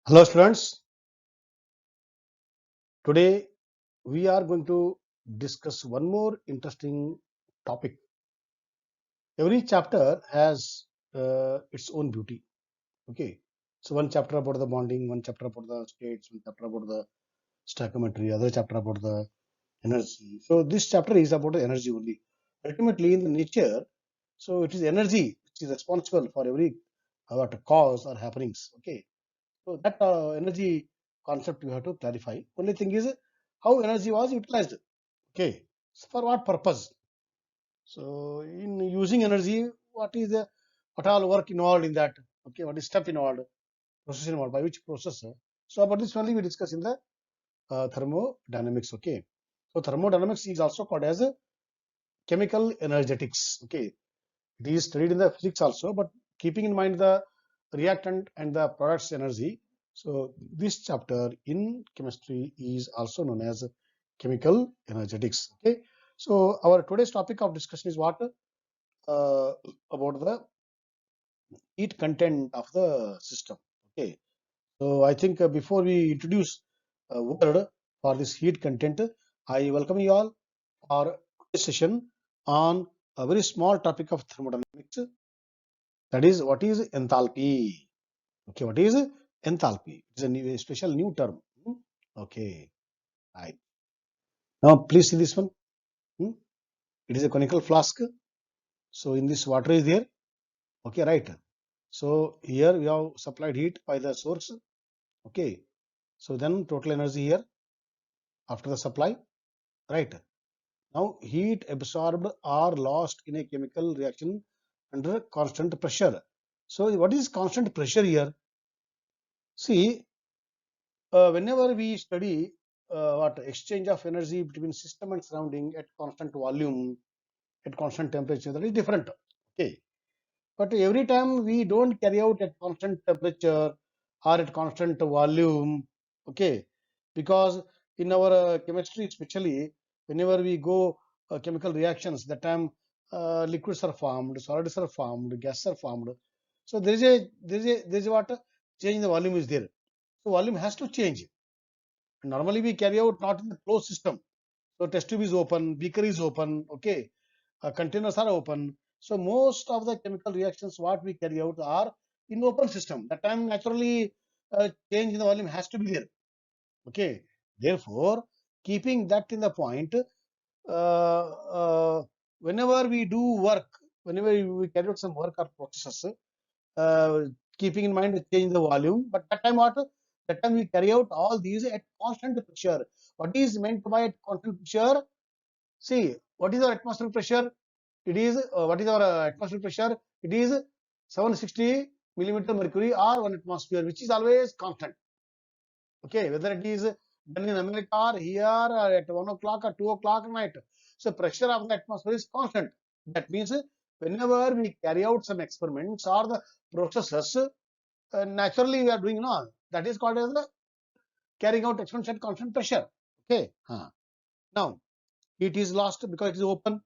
Hello students, today we are going to discuss one more interesting topic. Every chapter has its own beauty. Okay, so one chapter about the bonding, one chapter about the states, one chapter about the stoichiometry, other chapter about the energy. So this chapter is about the energy only. Ultimately, in the nature, so it is energy which is responsible for every what cause or happenings. Okay, so that energy concept you have to clarify. Only thing is how energy was utilized. Okay, so for what purpose? So in using energy, what all work involved in that? Okay, what is step involved, process involved, by which process? So about this only we discuss in the thermodynamics. Okay, so thermodynamics is also called as chemical energetics. Okay, it is studied in the physics also, but keeping in mind the reactant and the product's energy. So this chapter in chemistry is also known as chemical energetics. Okay. So our today's topic of discussion is what uh, about the heat content of the system. Okay. So I think before we introduce a word for this heat content, I welcome you all for today's session on a very small topic of thermodynamics. That is, what is enthalpy? Okay, what is enthalpy? It's a special new term. Okay, right. Now, please see this one. Hmm? It is a conical flask. So, in this water is there. Okay, right. So, here we have supplied heat by the source. Okay. So, then total energy here after the supply. Right. Now, heat absorbed or lost in a chemical reaction under constant pressure. So, what is constant pressure here? See, whenever we study what exchange of energy between system and surrounding at constant volume, at constant temperature, that is different. Okay, but every time we don't carry out at constant temperature or at constant volume. Okay, because in our chemistry, especially whenever we go chemical reactions, that time liquids are formed, solids are formed, gases are formed. So there is a what change in the volume is there. So volume has to change. Normally we carry out not in the closed system. So test tube is open, beaker is open, okay, containers are open. So most of the chemical reactions what we carry out are in open system. That time naturally change in the volume has to be there. Okay. Therefore, keeping that in the point, whenever we do work, whenever we carry out some work or processes, uh, keeping in mind the change in the volume. But that time what? That time we carry out all these at constant pressure. What is meant by at constant pressure? See, what is our atmospheric pressure? It is what is our atmospheric pressure? It is 760 millimeter mercury or 1 atmosphere, which is always constant. Okay, whether it is done in America or here or at 1 o'clock or 2 o'clock at night. So pressure of the atmosphere is constant. That means whenever we carry out some experiments or the processes, naturally we are doing no. That is called as the carrying out experiments at constant pressure. Okay. Now it is lost because it is open.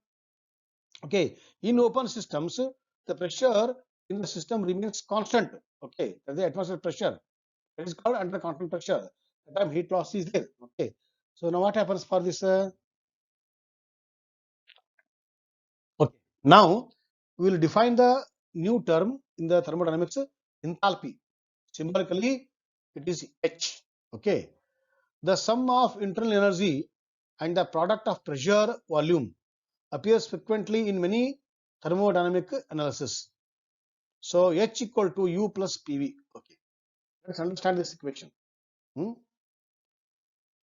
Okay. In open systems, the pressure in the system remains constant. Okay. That's the atmospheric pressure. It is called under constant pressure. The time heat loss is there. Okay. So now what happens for this? Okay. Now we will define the new term in the thermodynamics, enthalpy. Symbolically, it is H. Okay. The sum of internal energy and the product of pressure volume appears frequently in many thermodynamic analysis. So H equal to U plus PV. Okay. Let's understand this equation. Hmm?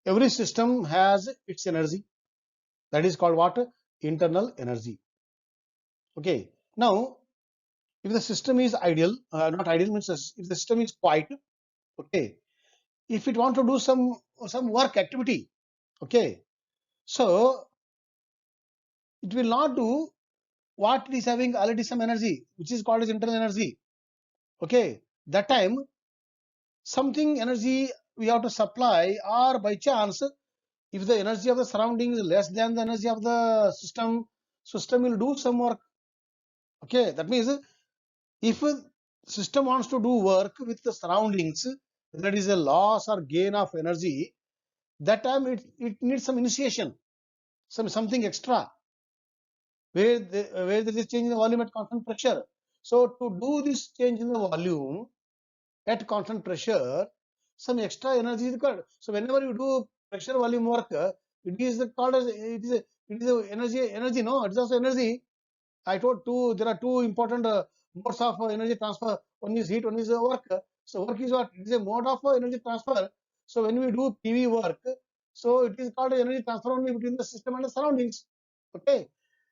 Every system has its energy. That is called what? Internal energy. Okay. Now, if the system is ideal, not ideal means if the system is quiet, okay. If it want to do some work activity, okay. So it will not do what it is having already some energy, which is called as internal energy. Okay. That time something energy we have to supply, or by chance, if the energy of the surrounding is less than the energy of the system will do some work. Okay. That means if a system wants to do work with the surroundings, whether it is a loss or gain of energy, that time it needs some initiation, something extra, where where there is change in the volume at constant pressure. So to do this change in the volume at constant pressure, some extra energy is required. So whenever you do pressure volume work, it is called as it is a energy. No, it is also energy. I told there are two important modes of energy transfer. One is heat, one is work. So work is what? It is a mode of energy transfer. So when we do PV work, so it is called energy transfer only between the system and the surroundings. Okay.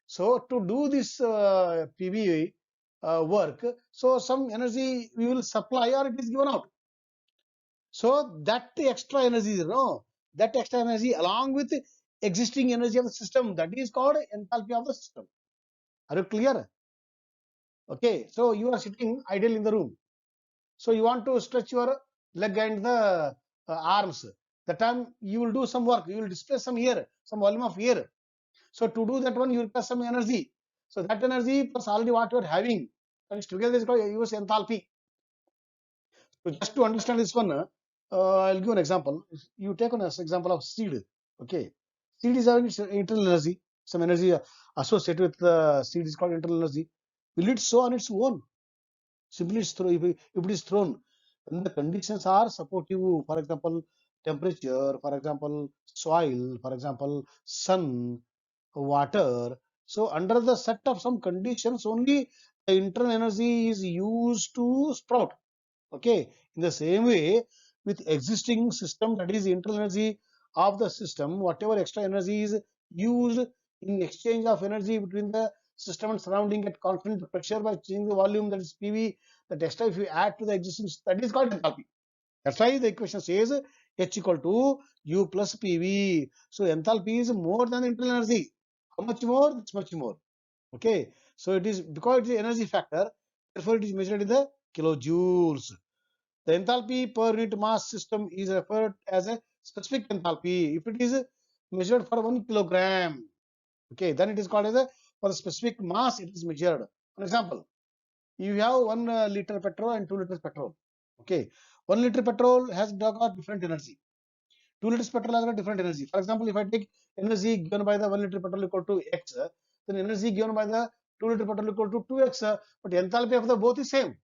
So to do this PV work, so some energy we will supply or it is given out. So that extra energy, that extra energy along with existing energy of the system, that is called enthalpy of the system. Are you clear? Okay, so you are sitting idle in the room. So you want to stretch your leg and the arms. The time you will do some work, you will displace some air, some volume of air. So to do that one, you will plus some energy. So that energy plus already what you are having, and together is called use enthalpy. So just to understand this one, I'll give an example. You take an example of seed. Okay, seed is having internal energy, some energy associated with the seed is called internal energy. Will it sow on its own? Simply if it is thrown, when the conditions are supportive, for example, temperature, for example, soil, for example, sun, water. So under the set of some conditions, only the internal energy is used to sprout. Okay, in the same way, with existing system, that is internal energy of the system, whatever extra energy is used in exchange of energy between the system and surrounding at constant pressure by changing the volume, that is PV, that extra if you add to the existing, that is called enthalpy. That's why the equation says H equal to U plus PV. So enthalpy is more than internal energy. How much more? It's much more. Okay, so it is because it is energy factor, therefore it is measured in the kilojoules. The enthalpy per unit mass system is referred as a specific enthalpy. If it is measured for 1 kilogram, okay, then it is called as a for the specific mass it is measured. For example, you have 1 liter petrol and 2 liters petrol. Okay, 1 liter petrol has got different energy. 2 liters petrol has got different energy. For example, if I take energy given by the 1 liter petrol equal to X, then energy given by the 2 liter petrol equal to 2X, but enthalpy of the both is same.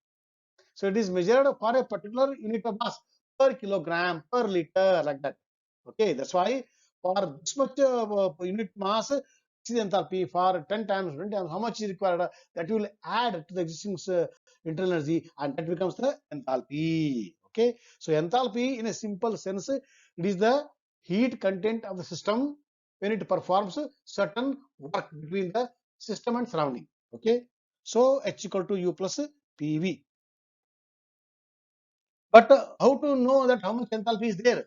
So it is measured for a particular unit of mass per kilogram, per liter, like that. Okay, that's why for this much unit mass, this is enthalpy for 10 times, 20 times, how much is required, that you will add to the existing internal energy, and that becomes the enthalpy. Okay, so enthalpy in a simple sense, it is the heat content of the system when it performs certain work between the system and surrounding. Okay, so H equal to U plus PV. But how to know that how much enthalpy is there?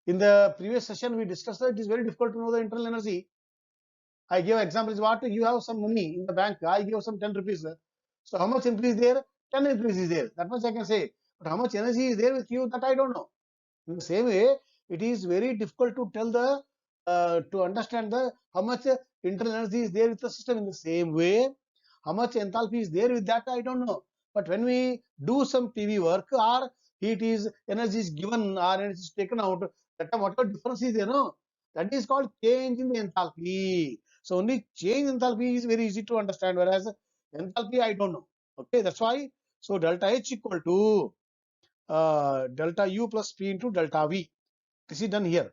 In the previous session, we discussed that it is very difficult to know the internal energy. I gave examples. What you have some money in the bank, I give some 10 rupees. So how much increase there? 10 increase is there. That much I can say. But how much energy is there with you? That I don't know. In the same way, it is very difficult to tell the to understand the how much internal energy is there with the system. In the same way, how much enthalpy is there with that I don't know. But when we do some PV work or heat is energy is given or energy is taken out, that time whatever difference is there, no, that is called change in the enthalpy. So only change in enthalpy is very easy to understand, whereas enthalpy I don't know. Okay, that's why. So delta H equal to delta U plus P into delta V. This is done here.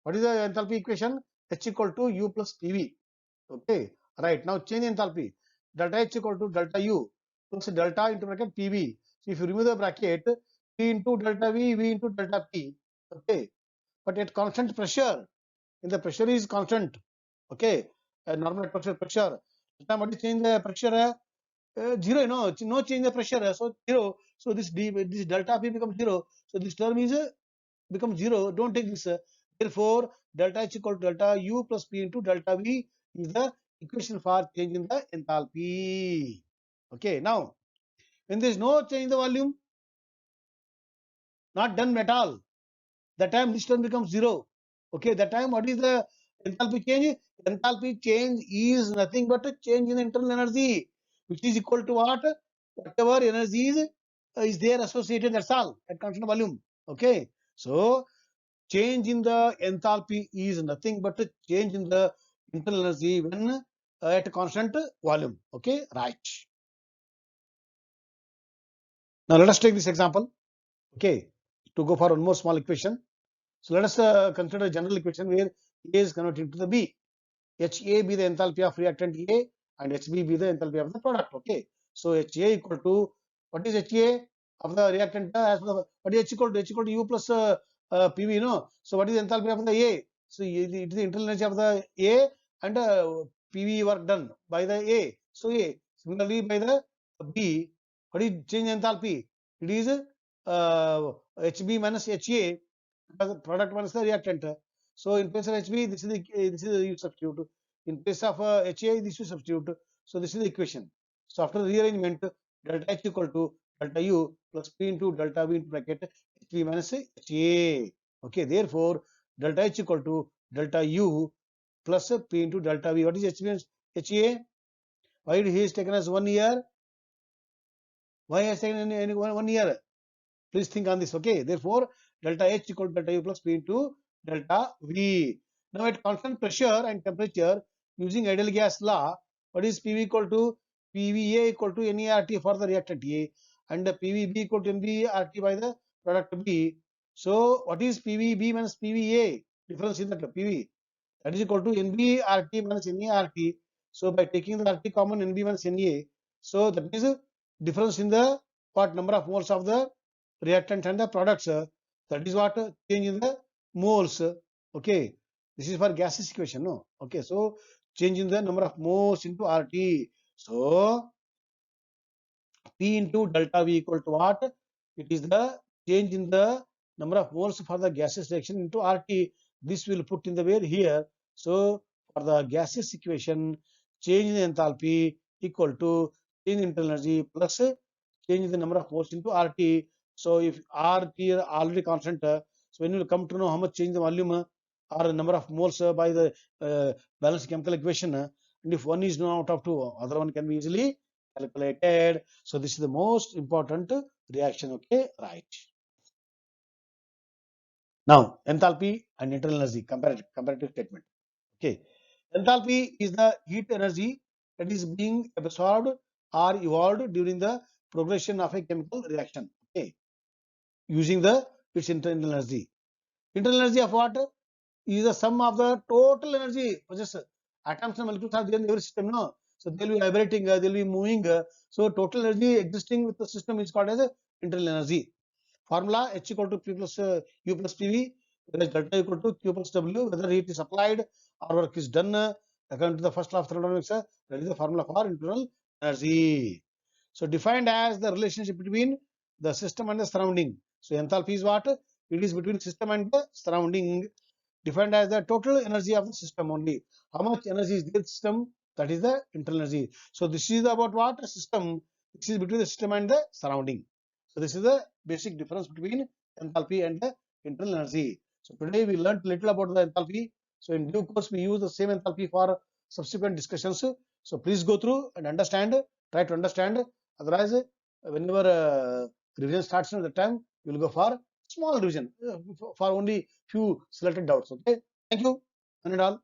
What is the enthalpy equation? H equal to U plus PV. Okay, right. Now change enthalpy. Delta H equal to delta U plus delta into bracket PV. So if you remove the bracket, P into delta V, V into delta P. Okay, but at constant pressure, in the pressure is constant. Okay, normal pressure. Now what is change the pressure? Zero, no change the pressure. So zero. So this delta P becomes zero. So this term is becomes zero. Don't take this. Therefore, delta H equal to delta U plus P into delta V is the equation for change in the enthalpy. Okay, now when there is no change in the volume, not done at all, that time this term becomes zero. Okay, that time what is the enthalpy change? Enthalpy change is nothing but a change in the internal energy, which is equal to what? Whatever energy is there associated, that's all, at constant volume. Okay, so change in the enthalpy is nothing but a change in the internal energy when at a constant volume. Okay, right. Now let us take this example. Okay, to go for one more small equation. So let us consider a general equation where A is converted to the B. HA be the enthalpy of reactant A and HB be the enthalpy of the product. Okay. So HA equal to, what is HA of the reactant? As per the, what is H equal to? H equal to U plus PV, no? So what is the enthalpy of the A? So it is the internal energy of the A and PV work done by the A. So A. Similarly by the B, what is change enthalpy? It is HB minus HA, the product minus the reactant. So in place of HB, this is the you substitute. In place of HA, this you substitute. So this is the equation. So after the rearrangement, delta H equal to delta U plus P into delta V into bracket HB minus HA. Okay, therefore delta H equal to delta U plus P into delta V. What is HB minus HA? Why he is taken as 1 year? Why has taken in 1 year? Please think on this. Okay, therefore delta H equal to delta U plus P into delta V. Now at constant pressure and temperature using ideal gas law, what is PV equal to? PVA equal to NERT for the reactant A and PVB equal to NBRT by the product B. So what is PVB minus PVA? Difference in the PV, that is equal to NBRT minus NERT. So by taking the RT common, NB minus NA, so that is a difference in the what number of moles of the reactant and the products. That is what change in the moles. Okay, this is for gaseous equation, no? Okay, so change in the number of moles into RT. So P into delta V equal to what? It is the change in the number of moles for the gaseous reaction into RT. This will put in the where here. So for the gaseous equation, change in the enthalpy equal to change in internal energy plus change in the number of moles into RT. So if RT are already constant, so when you will come to know how much change the volume or the number of moles by the balanced chemical equation, and if one is known out of two, other one can be easily calculated. So this is the most important reaction. Okay, right. Now enthalpy and internal energy comparative statement. Okay, enthalpy is the heat energy that is being absorbed or evolved during the progression of a chemical reaction. Okay, using the its internal energy. Internal energy of what? Is the sum of the total energy. Just atoms and molecules are there in every system, no? So they'll be vibrating, they'll be moving. So total energy existing with the system is called as internal energy. Formula H equal to P plus U plus PV, whereas delta equal to Q plus W, whether heat is applied or work is done according to the first law of thermodynamics, that is the formula for internal energy. So defined as the relationship between the system and the surrounding. So enthalpy is what? It is between system and the surrounding, defined as the total energy of the system only. How much energy is in the system? That is the internal energy. So this is about what? A system. This is between the system and the surrounding. So this is the basic difference between enthalpy and the internal energy. So today we learned little about the enthalpy. So in due course we use the same enthalpy for subsequent discussions. So please go through and understand. Try to understand. Otherwise, whenever revision starts at the time, we will go for small revision for only few selected doubts. Okay. Thank you. And all.